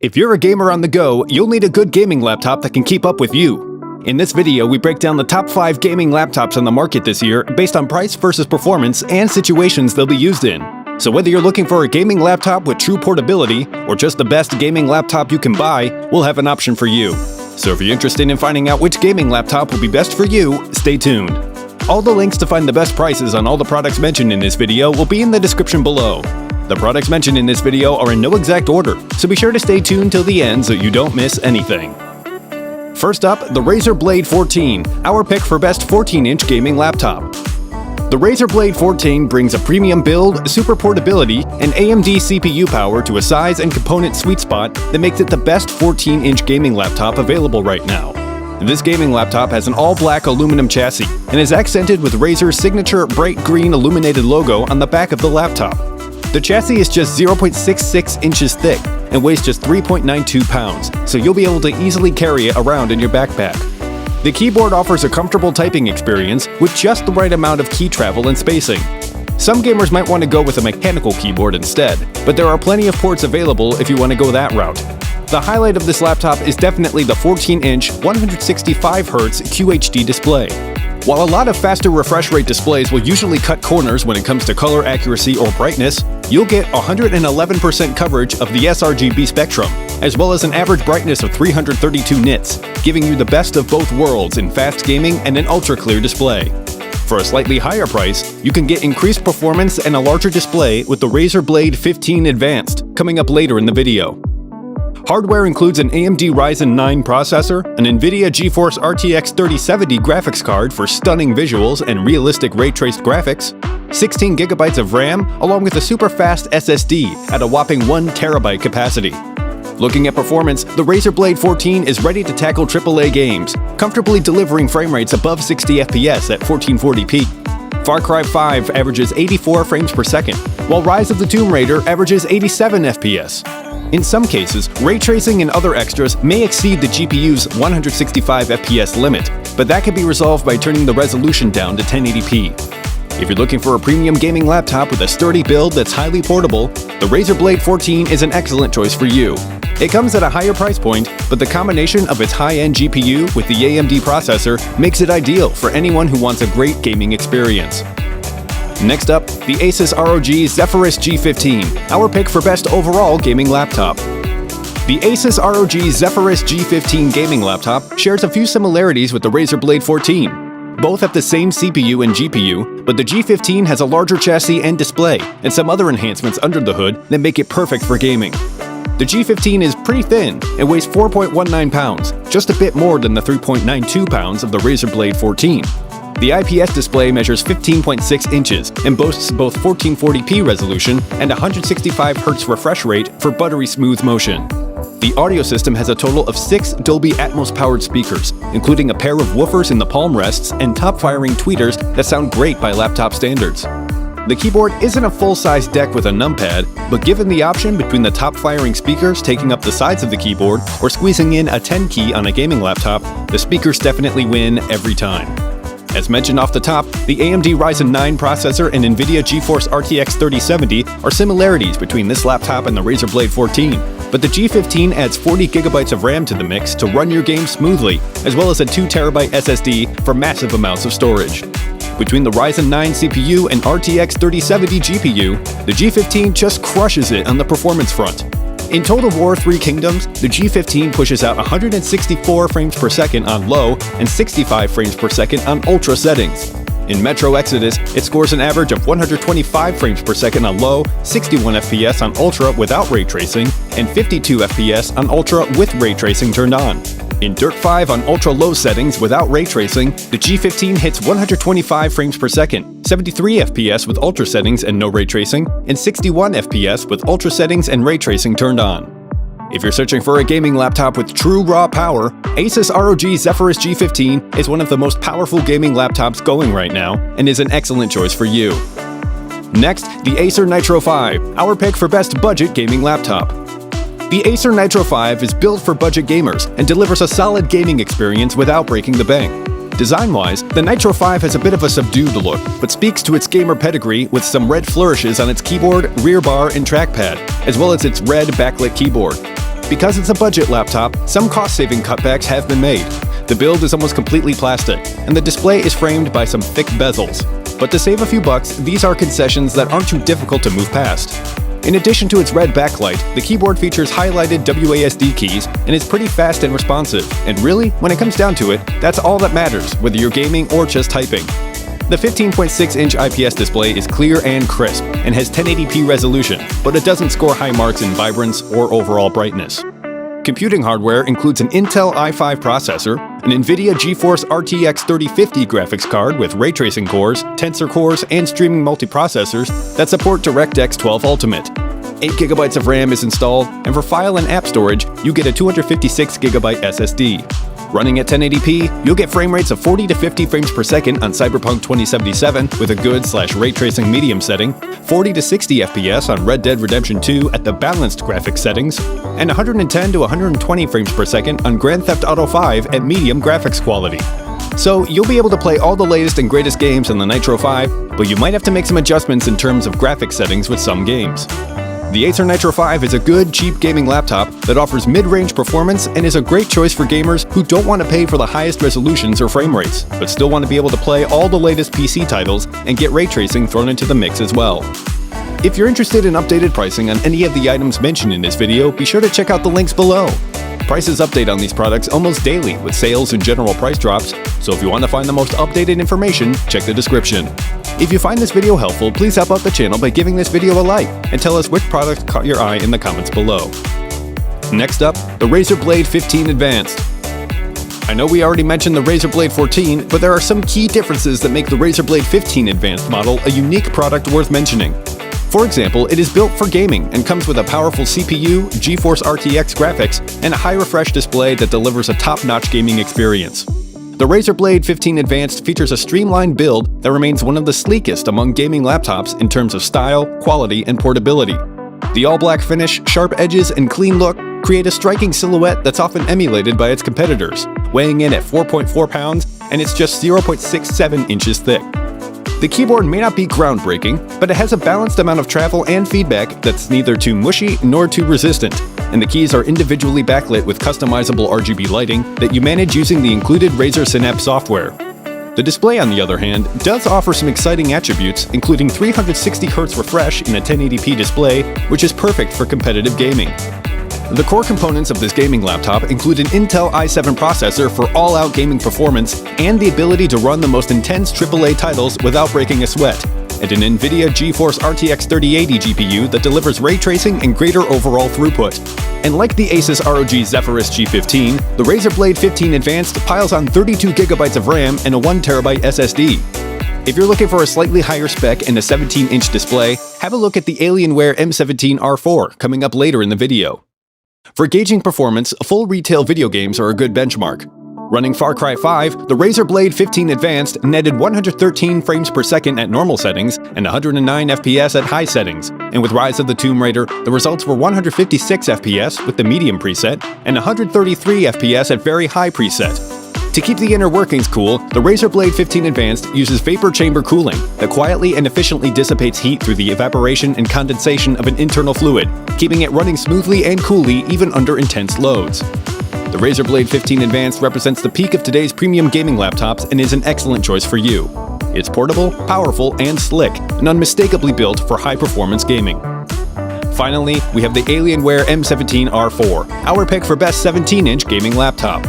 If you're a gamer on the go, you'll need a good gaming laptop that can keep up with you. In this video, we break down the top 5 gaming laptops on the market this year based on price versus performance and situations they'll be used in. So whether you're looking for a gaming laptop with true portability or just the best gaming laptop you can buy, we'll have an option for you. So if you're interested in finding out which gaming laptop will be best for you, stay tuned. All the links to find the best prices on all the products mentioned in this video will be in the description below. The products mentioned in this video are in no exact order, so be sure to stay tuned till the end so you don't miss anything. First up, the Razer Blade 14, our pick for best 14-inch gaming laptop. The Razer Blade 14 brings a premium build, super portability, and AMD CPU power to a size and component sweet spot that makes it the best 14-inch gaming laptop available right now. This gaming laptop has an all-black aluminum chassis and is accented with Razer's signature bright green illuminated logo on the back of the laptop. The chassis is just 0.66 inches thick and weighs just 3.92 pounds, so you'll be able to easily carry it around in your backpack. The keyboard offers a comfortable typing experience with just the right amount of key travel and spacing. Some gamers might want to go with a mechanical keyboard instead, but there are plenty of ports available if you want to go that route. The highlight of this laptop is definitely the 14-inch 165Hz QHD display. While a lot of faster refresh rate displays will usually cut corners when it comes to color accuracy or brightness, you'll get 111% coverage of the sRGB spectrum, as well as an average brightness of 332 nits, giving you the best of both worlds in fast gaming and an ultra-clear display. For a slightly higher price, you can get increased performance and a larger display with the Razer Blade 15 Advanced, coming up later in the video. Hardware includes an AMD Ryzen 9 processor, an NVIDIA GeForce RTX 3070 graphics card for stunning visuals and realistic ray-traced graphics, 16 GB of RAM, along with a super-fast SSD at a whopping 1 TB capacity. Looking at performance, the Razer Blade 14 is ready to tackle AAA games, comfortably delivering frame rates above 60 FPS at 1440p. Far Cry 5 averages 84 frames per second, while Rise of the Tomb Raider averages 87 FPS. In some cases, ray tracing and other extras may exceed the GPU's 165 FPS limit, but that can be resolved by turning the resolution down to 1080p. If you're looking for a premium gaming laptop with a sturdy build that's highly portable, the Razer Blade 14 is an excellent choice for you. It comes at a higher price point, but the combination of its high-end GPU with the AMD processor makes it ideal for anyone who wants a great gaming experience. Next up, the Asus ROG Zephyrus G15, our pick for best overall gaming laptop. The Asus ROG Zephyrus G15 gaming laptop shares a few similarities with the Razer Blade 14. Both have the same CPU and GPU, but the G15 has a larger chassis and display, and some other enhancements under the hood that make it perfect for gaming. The G15 is pretty thin and weighs 4.19 pounds, just a bit more than the 3.92 pounds of the Razer Blade 14. The IPS display measures 15.6 inches and boasts both 1440p resolution and 165Hz refresh rate for buttery smooth motion. The audio system has a total of 6 Dolby Atmos-powered speakers, including a pair of woofers in the palm rests and top-firing tweeters that sound great by laptop standards. The keyboard isn't a full-size deck with a numpad, but given the option between the top-firing speakers taking up the sides of the keyboard or squeezing in a 10 key on a gaming laptop, the speakers definitely win every time. As mentioned off the top, the AMD Ryzen 9 processor and NVIDIA GeForce RTX 3070 are similarities between this laptop and the Razer Blade 14, but the G15 adds 40 GB of RAM to the mix to run your game smoothly, as well as a 2 TB SSD for massive amounts of storage. Between the Ryzen 9 CPU and RTX 3070 GPU, the G15 just crushes it on the performance front. In Total War 3 Kingdoms, the G15 pushes out 164 frames per second on low and 65 frames per second on ultra settings. In Metro Exodus, it scores an average of 125 frames per second on low, 61 FPS on ultra without ray tracing, and 52 FPS on ultra with ray tracing turned on. In Dirt 5 on ultra-low settings without ray tracing, the G15 hits 125 frames per second, 73 FPS with ultra settings and no ray tracing, and 61 FPS with ultra settings and ray tracing turned on. If you're searching for a gaming laptop with true raw power, Asus ROG Zephyrus G15 is one of the most powerful gaming laptops going right now, and is an excellent choice for you. Next, the Acer Nitro 5, our pick for best budget gaming laptop. The Acer Nitro 5 is built for budget gamers and delivers a solid gaming experience without breaking the bank. Design-wise, the Nitro 5 has a bit of a subdued look, but speaks to its gamer pedigree with some red flourishes on its keyboard, rear bar, and trackpad, as well as its red backlit keyboard. Because it's a budget laptop, some cost-saving cutbacks have been made. The build is almost completely plastic, and the display is framed by some thick bezels. But to save a few bucks, these are concessions that aren't too difficult to move past. In addition to its red backlight, the keyboard features highlighted WASD keys and is pretty fast and responsive. And really, when it comes down to it, that's all that matters, whether you're gaming or just typing. The 15.6-inch IPS display is clear and crisp and has 1080p resolution, but it doesn't score high marks in vibrance or overall brightness. Computing hardware includes an Intel i5 processor, an NVIDIA GeForce RTX 3050 graphics card with ray tracing cores, tensor cores, and streaming multiprocessors that support DirectX 12 Ultimate. 8GB of RAM is installed, and for file and app storage, you get a 256GB SSD. Running at 1080p, you'll get frame rates of 40 to 50 frames per second on Cyberpunk 2077 with a good/ray tracing medium setting, 40 to 60 FPS on Red Dead Redemption 2 at the balanced graphics settings, and 110 to 120 frames per second on Grand Theft Auto 5 at medium graphics quality. So you'll be able to play all the latest and greatest games on the Nitro 5, but you might have to make some adjustments in terms of graphics settings with some games. The Acer Nitro 5 is a good, cheap gaming laptop that offers mid-range performance and is a great choice for gamers who don't want to pay for the highest resolutions or frame rates, but still want to be able to play all the latest PC titles and get ray tracing thrown into the mix as well. If you're interested in updated pricing on any of the items mentioned in this video, be sure to check out the links below. Prices update on these products almost daily with sales and general price drops, so if you want to find the most updated information, check the description. If you find this video helpful, please help out the channel by giving this video a like and tell us which product caught your eye in the comments below. Next up, the Razer Blade 15 Advanced. I know we already mentioned the Razer Blade 14, but there are some key differences that make the Razer Blade 15 Advanced model a unique product worth mentioning. For example, it is built for gaming and comes with a powerful CPU, GeForce RTX graphics, and a high refresh display that delivers a top-notch gaming experience. The Razer Blade 15 Advanced features a streamlined build that remains one of the sleekest among gaming laptops in terms of style, quality, and portability. The all-black finish, sharp edges, and clean look create a striking silhouette that's often emulated by its competitors, weighing in at 4.4 pounds, and it's just 0.67 inches thick. The keyboard may not be groundbreaking, but it has a balanced amount of travel and feedback that's neither too mushy nor too resistant, and the keys are individually backlit with customizable RGB lighting that you manage using the included Razer Synapse software. The display, on the other hand, does offer some exciting attributes, including 360Hz refresh in a 1080p display, which is perfect for competitive gaming. The core components of this gaming laptop include an Intel i7 processor for all-out gaming performance and the ability to run the most intense AAA titles without breaking a sweat, and an NVIDIA GeForce RTX 3080 GPU that delivers ray tracing and greater overall throughput. And like the Asus ROG Zephyrus G15, the Razer Blade 15 Advanced piles on 32GB of RAM and a 1TB SSD. If you're looking for a slightly higher spec and a 17-inch display, have a look at the Alienware M17R4 coming up later in the video. For gauging performance, full retail video games are a good benchmark. Running Far Cry 5, the Razer Blade 15 Advanced netted 113 frames per second at normal settings and 109 FPS at high settings, and with Rise of the Tomb Raider, the results were 156 FPS with the medium preset and 133 FPS at very high preset. To keep the inner workings cool, the Razer Blade 15 Advanced uses vapor chamber cooling that quietly and efficiently dissipates heat through the evaporation and condensation of an internal fluid, keeping it running smoothly and coolly even under intense loads. The Razer Blade 15 Advanced represents the peak of today's premium gaming laptops and is an excellent choice for you. It's portable, powerful, and slick, and unmistakably built for high-performance gaming. Finally, we have the Alienware M17R4, our pick for best 17-inch gaming laptop.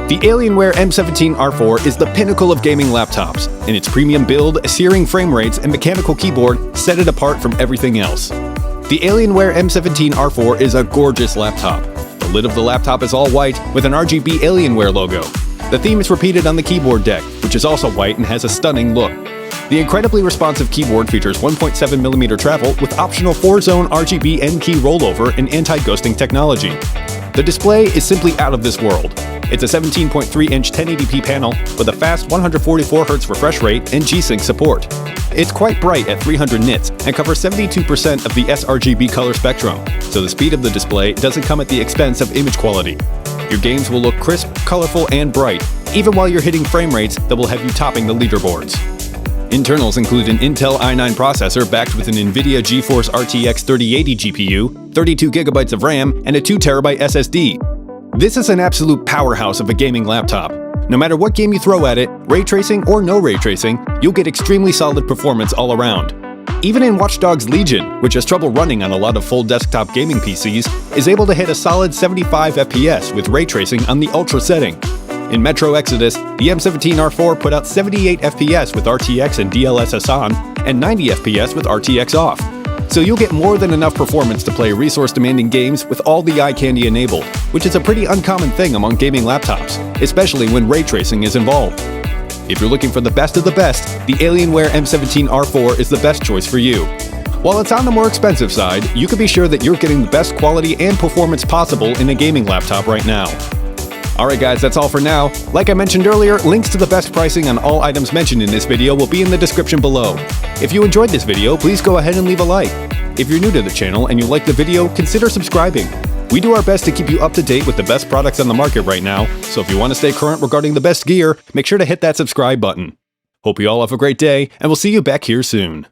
The Alienware M17R4 is the pinnacle of gaming laptops, and its premium build, searing frame rates, and mechanical keyboard set it apart from everything else. The Alienware M17R4 is a gorgeous laptop. The lid of the laptop is all white with an RGB Alienware logo. The theme is repeated on the keyboard deck, which is also white and has a stunning look. The incredibly responsive keyboard features 1.7mm travel with optional 4-zone RGB N-key rollover and anti-ghosting technology. The display is simply out of this world. It's a 17.3-inch 1080p panel with a fast 144Hz refresh rate and G-Sync support. It's quite bright at 300 nits and covers 72% of the sRGB color spectrum, so the speed of the display doesn't come at the expense of image quality. Your games will look crisp, colorful, and bright, even while you're hitting frame rates that will have you topping the leaderboards. Internals include an Intel i9 processor backed with an NVIDIA GeForce RTX 3080 GPU, 32GB of RAM, and a 2TB SSD. This is an absolute powerhouse of a gaming laptop. No matter what game you throw at it, ray tracing or no ray tracing, you'll get extremely solid performance all around. Even in Watch Dogs Legion, which has trouble running on a lot of full desktop gaming PCs, is able to hit a solid 75 FPS with ray tracing on the Ultra setting. In Metro Exodus, the M17R4 put out 78 FPS with RTX and DLSS on, and 90 FPS with RTX off. So you'll get more than enough performance to play resource-demanding games with all the eye candy enabled, which is a pretty uncommon thing among gaming laptops, especially when ray tracing is involved. If you're looking for the best of the best, the Alienware M17R4 is the best choice for you. While it's on the more expensive side, you can be sure that you're getting the best quality and performance possible in a gaming laptop right now. Alright guys, that's all for now. Like I mentioned earlier, links to the best pricing on all items mentioned in this video will be in the description below. If you enjoyed this video, please go ahead and leave a like. If you're new to the channel and you like the video, consider subscribing. We do our best to keep you up to date with the best products on the market right now, so if you want to stay current regarding the best gear, make sure to hit that subscribe button. Hope you all have a great day, and we'll see you back here soon.